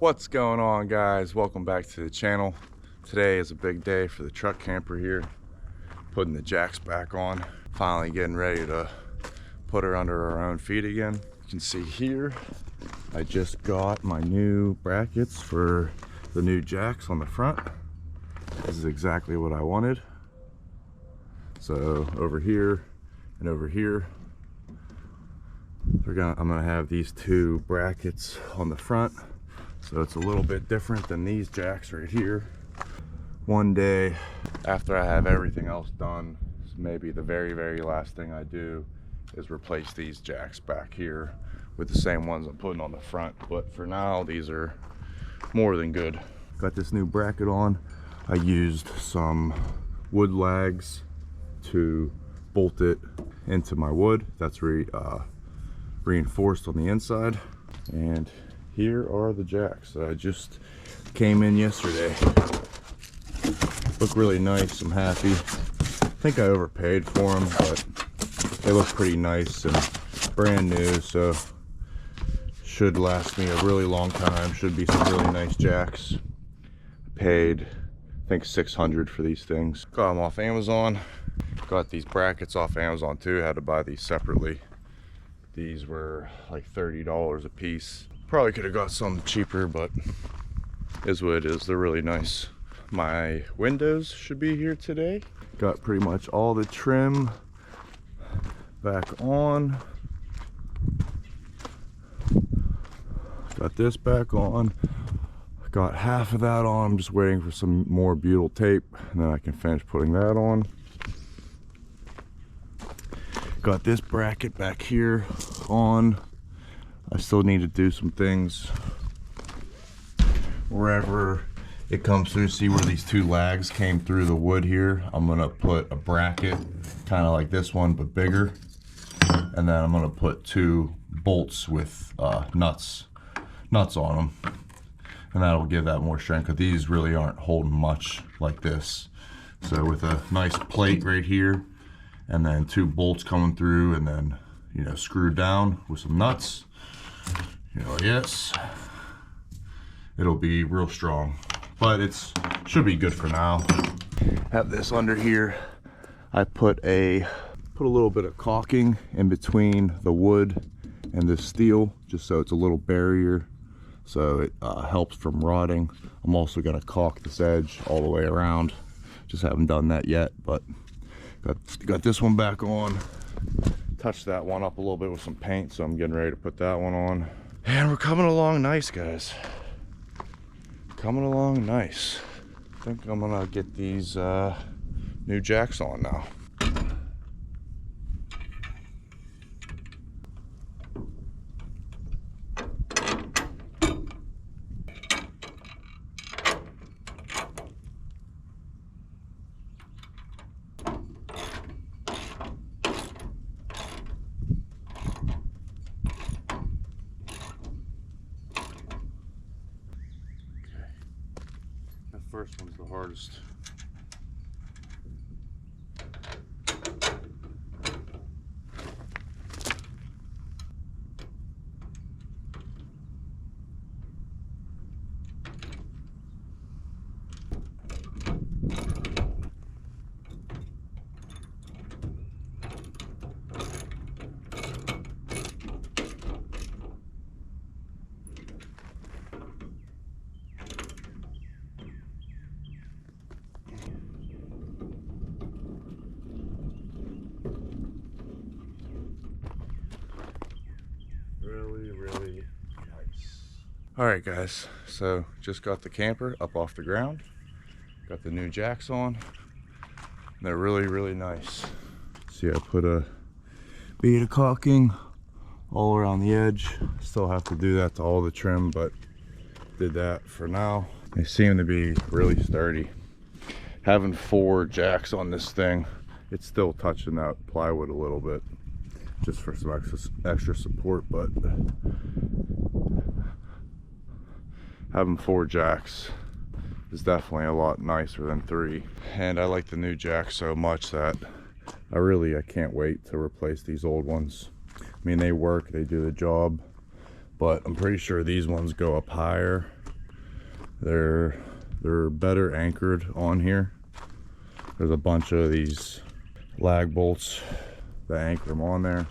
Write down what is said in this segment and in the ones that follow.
What's going on, guys? Welcome back to the channel. Today is a big day for the truck camper here. Putting the jacks back on. Finally getting ready to put her under our own feet again. You can see here, I just got my new brackets for the new jacks on the front. This is exactly what I wanted. So over here and over here, I'm gonna have these two brackets on the front. So it's a little bit different than these jacks right here. One day after I have everything else done, maybe the very last thing I do is replace these jacks back here with the same ones I'm putting on the front. But for now, these are more than good. Got this new bracket on. I used some wood lags to bolt it into my wood. That's reinforced on the inside. And here are the jacks that I just came in yesterday. Look really nice. I'm happy. I think I overpaid for them, but they look pretty nice and brand new, so should last me a really long time. Should be some really nice jacks. I paid, I think, $600 for these things. Got them off Amazon. Got these brackets off Amazon too. Had to buy these separately. These were like $30 a piece. Probably could have got some cheaper, but is what it is. They're really nice. My windows should be here today. Got pretty much all the trim back on. Got this back on. Got half of that on. I'm just waiting for some more butyl tape, and then I can finish putting that on. Got this bracket back here on. I still need to do some things wherever it comes through. See where these two lags came through the wood here? I'm gonna put a bracket kind of like this one but bigger, and then I'm gonna put two bolts with nuts on them, and that'll give that more strength, because these really aren't holding much like this. So with a nice plate right here, and then two bolts coming through, and then, you know, screwed down with some nuts, you know, yes, it'll be real strong. But it's should be good for now. Have this under here. I put a little bit of caulking in between the wood and the steel, just so it's a little barrier, so it helps from rotting. I'm also gonna caulk this edge all the way around. Just haven't done that yet, but got this one back on. Touched that one up a little bit with some paint, so I'm getting ready to put that one on. And we're coming along nice, guys. Coming along nice. I think I'm gonna get these new jacks on now. First one's the hardest. Really nice. All right, guys, so just got the camper up off the ground. Got the new jacks on. They're really nice. See, I put a bead of caulking all around the edge. Still have to do that to all the trim, but did that for now. They seem to be really sturdy. Having 4 jacks on this thing, it's still touching that plywood a little bit, just for some extra support, but having 4 jacks is definitely a lot nicer than 3. And I like the new jacks so much that I can't wait to replace these old ones. I mean, they work, they do the job, but I'm pretty sure these ones go up higher They're better anchored on here. There's a bunch of these lag bolts that anchor them on there.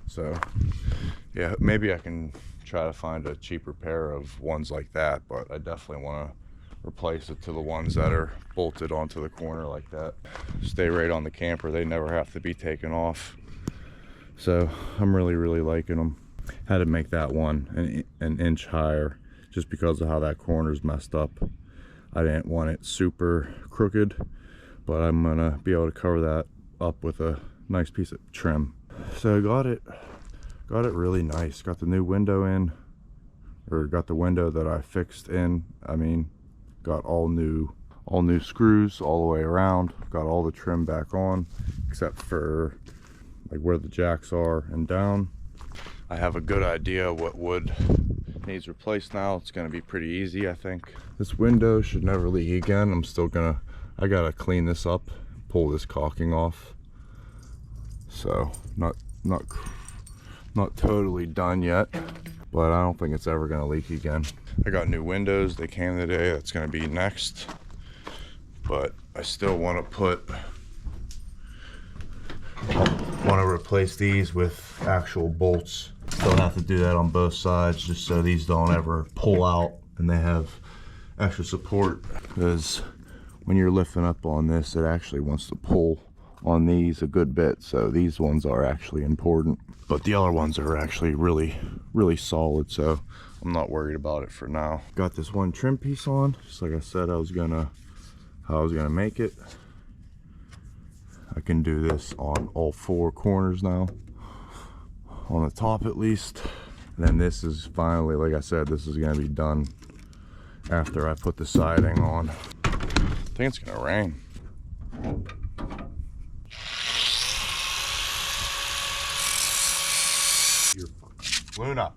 So yeah, maybe I can try to find a cheaper pair of ones like that, but I definitely want to replace it to the ones that are bolted onto the corner like that. Stay right on the camper. They never have to be taken off. So I'm really liking them. Had to make that one an inch higher just because of how that corner's messed up. I didn't want it super crooked, but I'm gonna be able to cover that up with a nice piece of trim. So got it really nice. Got the new window in, or got the window that I fixed in. I mean, got all new screws all the way around. Got all the trim back on except for like where the jacks are and down. I have a good idea what wood needs replaced now. It's going to be pretty easy, I think. This window should never leak again. I gotta clean this up, pull this caulking off. So not totally done yet, but I don't think it's ever going to leak again. I got new windows. They came today. That's going to be next. But I still want to replace these with actual bolts. Still have to do that on both sides just so these don't ever pull out and they have extra support, because when you're lifting up on this, it actually wants to pull on these a good bit. So these ones are actually important, but the other ones are actually really solid, so I'm not worried about it for now. Got this one trim piece on, just like I said how I was gonna make it. I can do this on all four corners now, on the top at least. And then this is finally, like I said, this is gonna be done after I put the siding on. I think it's gonna rain. You're fucking Luna.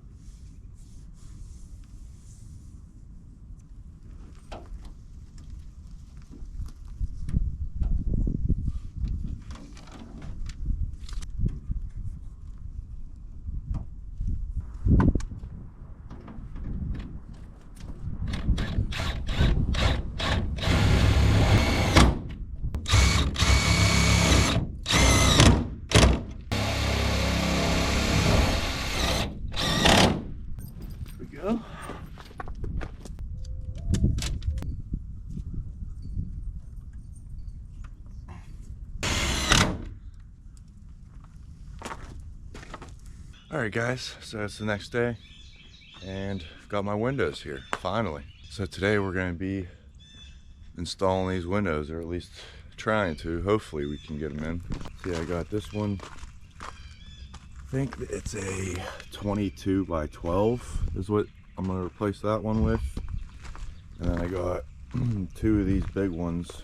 Go. All right guys, so it's the next day and got my windows here finally. So today we're going to be installing these windows, or at least trying to. Hopefully we can get them in. See, I got this one. I think it's a 22 by 12 is what I'm going to replace that one with. And then I got two of these big ones.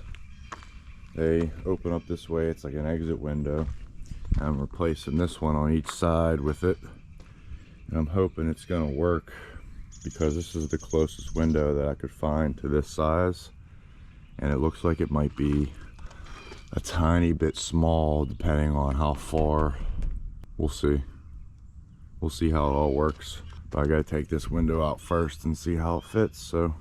They open up this way. It's like an exit window. I'm replacing this one on each side with it. And I'm hoping it's going to work, because this is the closest window that I could find to this size. And it looks like it might be a tiny bit small depending on how far. We'll see. We'll see how it all works. But I gotta take this window out first and see how it fits, so.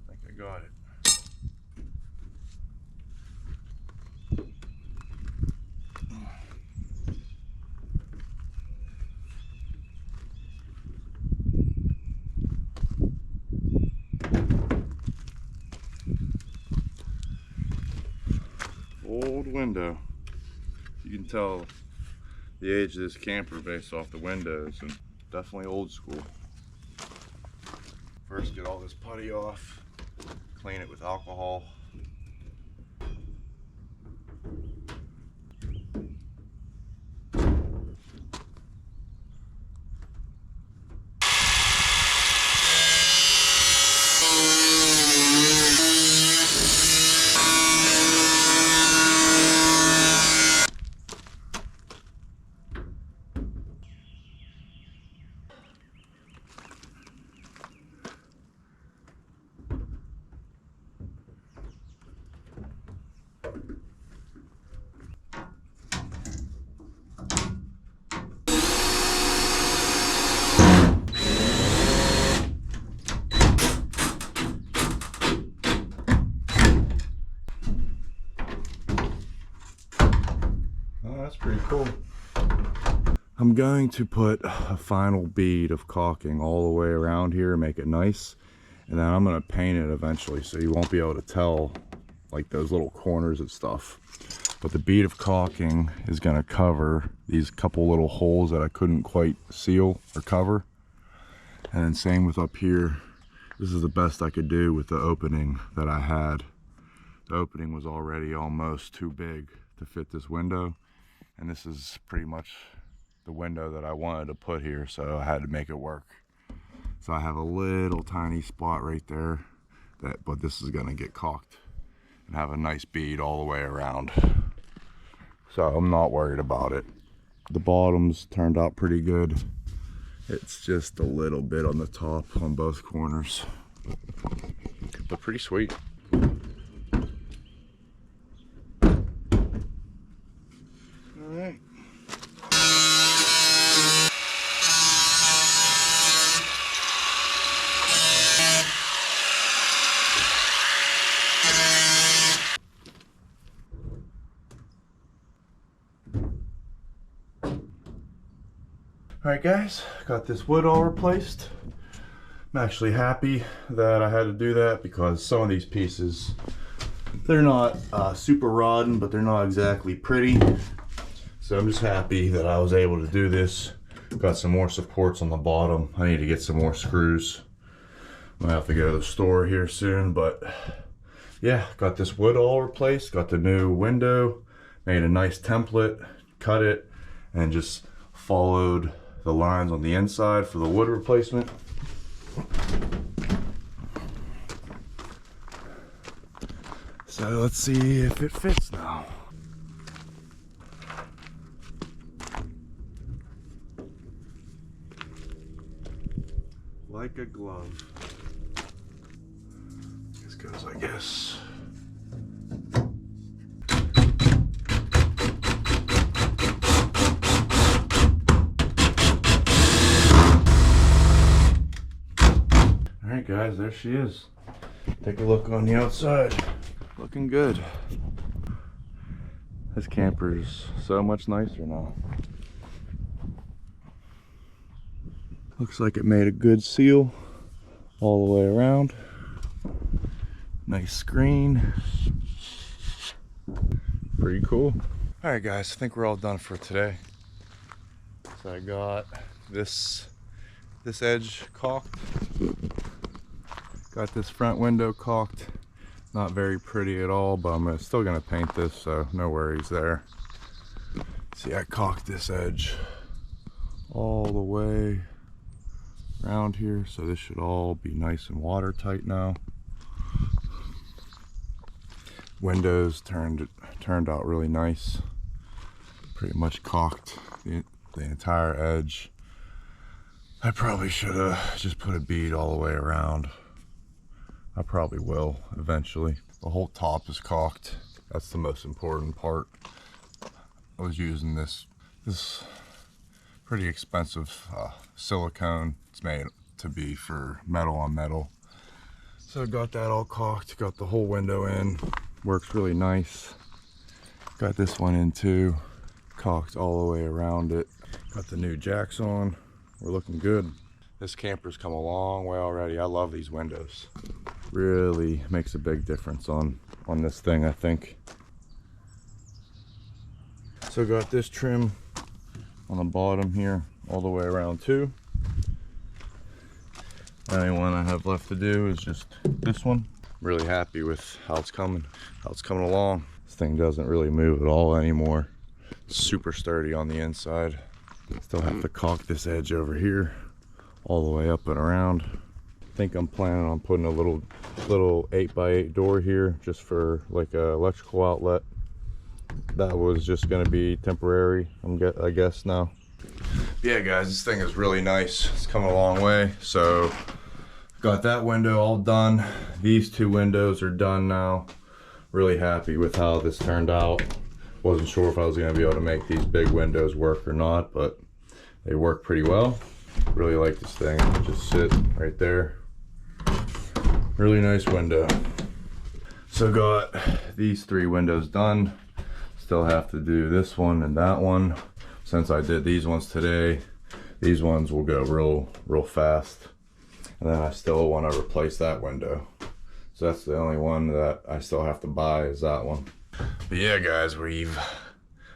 I think I got it. Old window. You can tell the age of this camper based off the windows, and definitely old school. First, get all this putty off, clean it with alcohol. cool. I'm going to put a final bead of caulking all the way around here, make it nice, and then I'm going to paint it eventually so you won't be able to tell like those little corners and stuff. But the bead of caulking is going to cover these couple little holes that I couldn't quite seal or cover. And then same with up here. This is the best I could do with the opening that I had. The opening was already almost too big to fit this window, and this is pretty much the window that I wanted to put here, so I had to make it work. So I have a little tiny spot right there, but this is going to get caulked and have a nice bead all the way around. So I'm not worried about it. The bottoms turned out pretty good. It's just a little bit on the top on both corners, but pretty sweet. All right. Alright guys, got this wood all replaced. I'm actually happy that I had to do that because some of these pieces, they're not super rotten, but they're not exactly pretty. So I'm just happy that I was able to do this. Got some more supports on the bottom. I need to get some more screws. I'm gonna have to go to the store here soon, but yeah, got this wood all replaced, got the new window, made a nice template, cut it, and just followed the lines on the inside for the wood replacement. So let's see if it fits now. Like a glove. This goes, I guess. Alright guys, there she is. Take a look on the outside. Looking good. This camper's so much nicer now. Looks like it made a good seal all the way around. Nice screen. Pretty cool. Alright guys, I think we're all done for today. So I got this edge caulked. Got this front window caulked. Not very pretty at all, but I'm still gonna paint this, so no worries there. See, I caulked this edge all the way around here, so this should all be nice and watertight now. Windows turned out really nice. Pretty much caulked the entire edge. I probably should have just put a bead all the way around. I probably will eventually. The whole top is caulked. That's the most important part. I was using this pretty expensive silicone. It's made to be for metal on metal. So I got that all caulked, got the whole window in. Works really nice. Got this one in too. Caulked all the way around it. Got the new jacks on. We're looking good. This camper's come a long way already. I love these windows. Really makes a big difference on this thing, I think. So got this trim on the bottom here all the way around too. The only one I have left to do is just this one. Really happy with how it's coming along. This thing doesn't really move at all anymore. It's super sturdy on the inside. Still have to caulk this edge over here all the way up and around. I think I'm planning on putting a little 8x8 door here just for like a electrical outlet. That was just gonna be temporary, I guess now. Yeah guys, this thing is really nice. It's come a long way. So got that window all done. These two windows are done now. Really happy with how this turned out. Wasn't sure if I was gonna be able to make these big windows work or not, but they work pretty well. Really like this thing. Just sit right there. Really nice window. So got these three windows done. still have to do this one and that one. Since I did these ones today, these ones will go real fast. And then I still want to replace that window. So that's the only one that I still have to buy, is that one. But yeah, guys, we've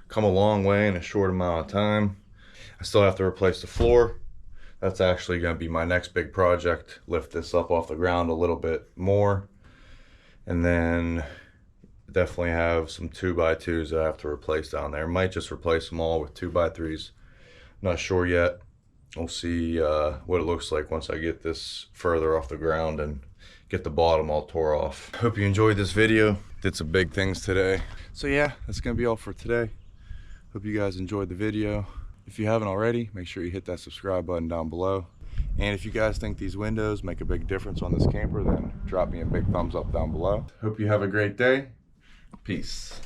come a long way in a short amount of time. I still have to replace the floor. That's actually going to be my next big project. Lift this up off the ground a little bit more. And then definitely have some 2x2s that I have to replace down there. Might just replace them all with 2x3s. Not sure yet. We'll see what it looks like once I get this further off the ground and get the bottom all tore off. Hope you enjoyed this video. Did some big things today. So yeah, that's gonna be all for today. Hope you guys enjoyed the video. If you haven't already, make sure you hit that subscribe button down below. And if you guys think these windows make a big difference on this camper, then drop me a big thumbs up down below. Hope you have a great day. Peace.